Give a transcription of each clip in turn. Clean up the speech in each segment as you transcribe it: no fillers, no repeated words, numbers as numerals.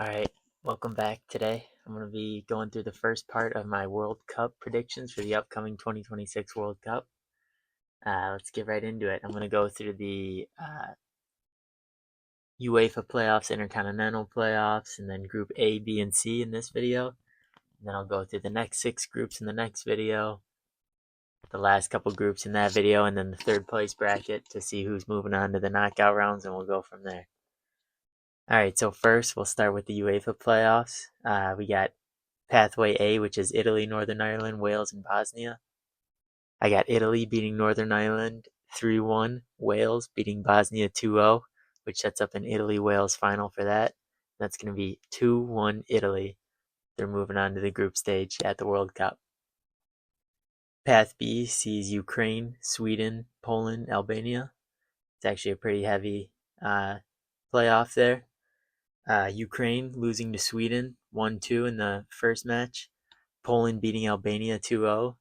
Alright, welcome back. Today I'm going to be going through the first part of my World Cup predictions for the upcoming 2026 World Cup. Let's get right into it. I'm going to go through the UEFA Playoffs, Intercontinental Playoffs, and then Group A, B, and C in this video. And then I'll go through the next 6 groups in the next video, the last couple groups in that video, and then the third place bracket to see who's moving on to the knockout rounds, and we'll go from there. Alright, so first we'll start with the UEFA Playoffs. We got Pathway A, which is Italy, Northern Ireland, Wales, and Bosnia. I got Italy beating Northern Ireland 3-1, Wales beating Bosnia 2-0, which sets up an Italy-Wales final for that. That's going to be 2-1 Italy. They're moving on to the group stage at the World Cup. Path B sees Ukraine, Sweden, Poland, Albania. It's actually a pretty heavy playoff there. Ukraine losing to Sweden 1-2 in the first match. Poland beating Albania 2-0.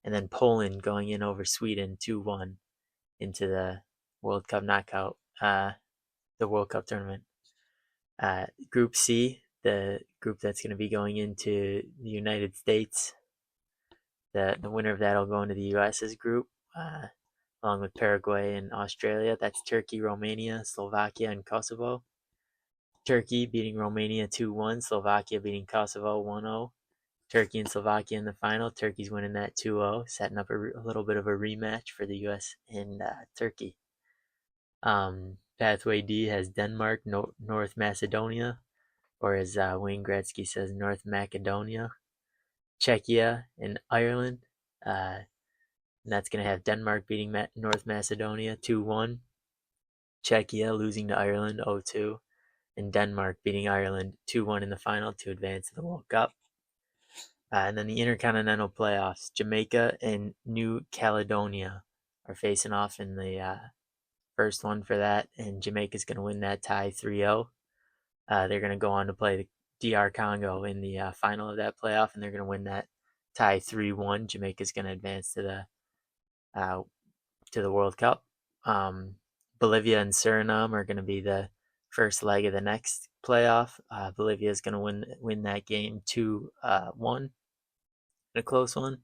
And then Poland going in over Sweden 2-1 into the World Cup knockout, the World Cup tournament. Group C, the group that's going to be going into the United States. The winner of that will go into the US's group, along with Paraguay and Australia. That's Turkey, Romania, Slovakia, and Kosovo. Turkey beating Romania 2-1, Slovakia beating Kosovo 1-0. Turkey and Slovakia in the final. Turkey's winning that 2-0, setting up a little bit of a rematch for the US and Turkey. Pathway D has Denmark, North Macedonia, or as Wayne Gretzky says, North Macedonia. Czechia and Ireland. And that's going to have Denmark beating North Macedonia 2-1. Czechia losing to Ireland 0-2. And Denmark beating Ireland 2-1 in the final to advance to the World Cup. And then the Intercontinental Playoffs, Jamaica and New Caledonia are facing off in the first one for that, and Jamaica's going to win that tie 3-0. They're going to go on to play the DR Congo in the final of that playoff, and they're going to win that tie 3-1. Jamaica's going to advance to the World Cup. Bolivia and Suriname are going to be the first leg of the next playoff. Bolivia is going to win that game 2-1. A close one,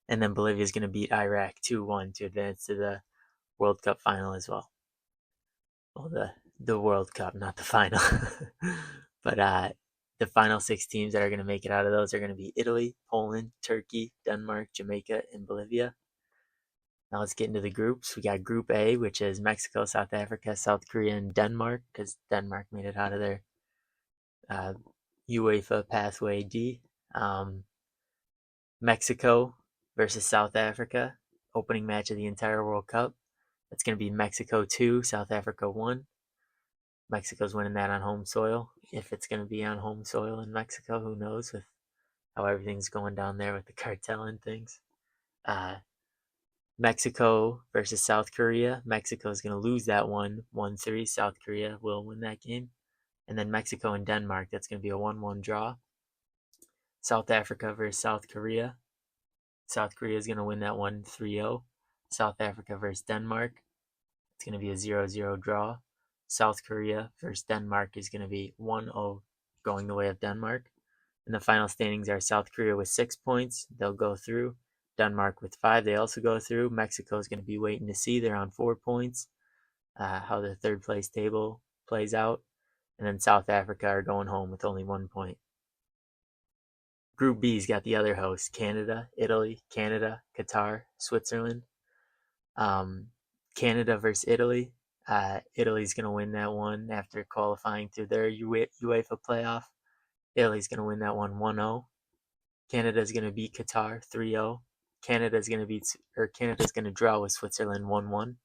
and then Bolivia is going to beat Iraq 2-1 to advance to the World Cup final as well. Well, the World Cup, not the final. But the final 6 teams that are going to make it out of those are going to be Italy, Poland, Turkey, Denmark, Jamaica, and Bolivia. Now let's get into the groups. We got Group A, which is Mexico, South Africa, South Korea, and Denmark, because Denmark made it out of their UEFA Pathway D. Mexico versus South Africa, opening match of the entire World Cup. That's going to be Mexico 2, South Africa 1. Mexico's winning that on home soil. If it's going to be on home soil in Mexico, who knows with how everything's going down there with the cartel and things. Mexico versus South Korea. Mexico is going to lose that one 1-3. South Korea will win that game. And then Mexico and Denmark, that's going to be a 1-1 draw. South Africa versus South Korea. South Korea is going to win that one 3-0. South Africa versus Denmark. It's going to be a 0-0 draw. South Korea versus Denmark is going to be 1-0 going the way of Denmark. And the final standings are South Korea with 6 points. They'll go through. Denmark with 5. They also go through. Mexico is going to be waiting to see. They're on 4 points. How the third place table plays out. And then South Africa are going home with only 1 point. Group B's got the other hosts, Canada, Italy, Canada, Qatar, Switzerland. Canada versus Italy. Italy's going to win that one after qualifying through their UEFA playoff. Italy's going to win that one 1-0. Canada's going to beat Qatar 3-0. Canada's going to draw with Switzerland 1-1.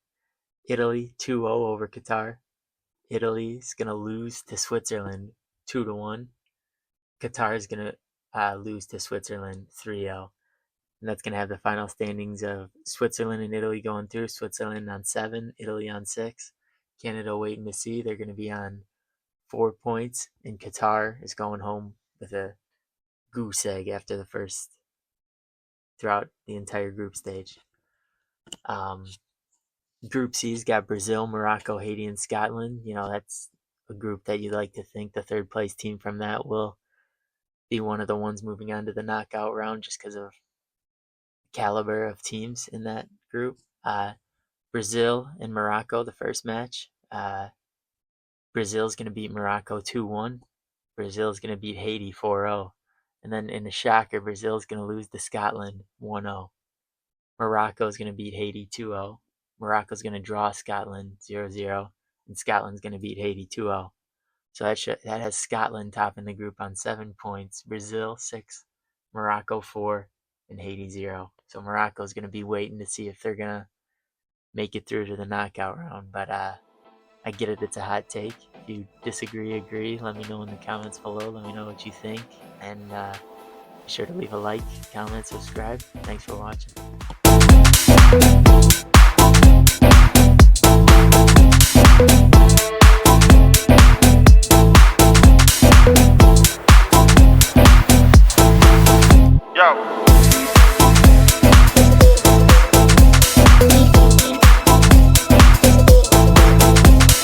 Italy 2-0 over Qatar. Italy's going to lose to Switzerland 2-1. Qatar is going to lose to Switzerland 3-0. And that's going to have the final standings of Switzerland and Italy going through. Switzerland on 7, Italy on 6. Canada waiting to see. They're going to be on 4 points. And Qatar is going home with a goose egg after the first, throughout the entire group stage. Group C's got Brazil, Morocco, Haiti, and Scotland. You know, that's a group that you'd like to think the third place team from that will be one of the ones moving on to the knockout round just because of caliber of teams in that group. Brazil and Morocco, the first match. Brazil's going to beat Morocco 2-1. Brazil's going to beat Haiti 4-0. And then in the shocker, Brazil's going to lose to Scotland 1-0. Morocco's going to beat Haiti 2-0. Morocco's going to draw Scotland 0-0. And Scotland's going to beat Haiti 2-0. So that has Scotland topping the group on 7 points. Brazil 6, Morocco 4, and Haiti 0. So Morocco's going to be waiting to see if they're going to make it through to the knockout round. But I get it, it's a hot take. If you disagree, agree, let me know in the comments below. Let me know what you think. And be sure to leave a like, comment, subscribe. Thanks for watching.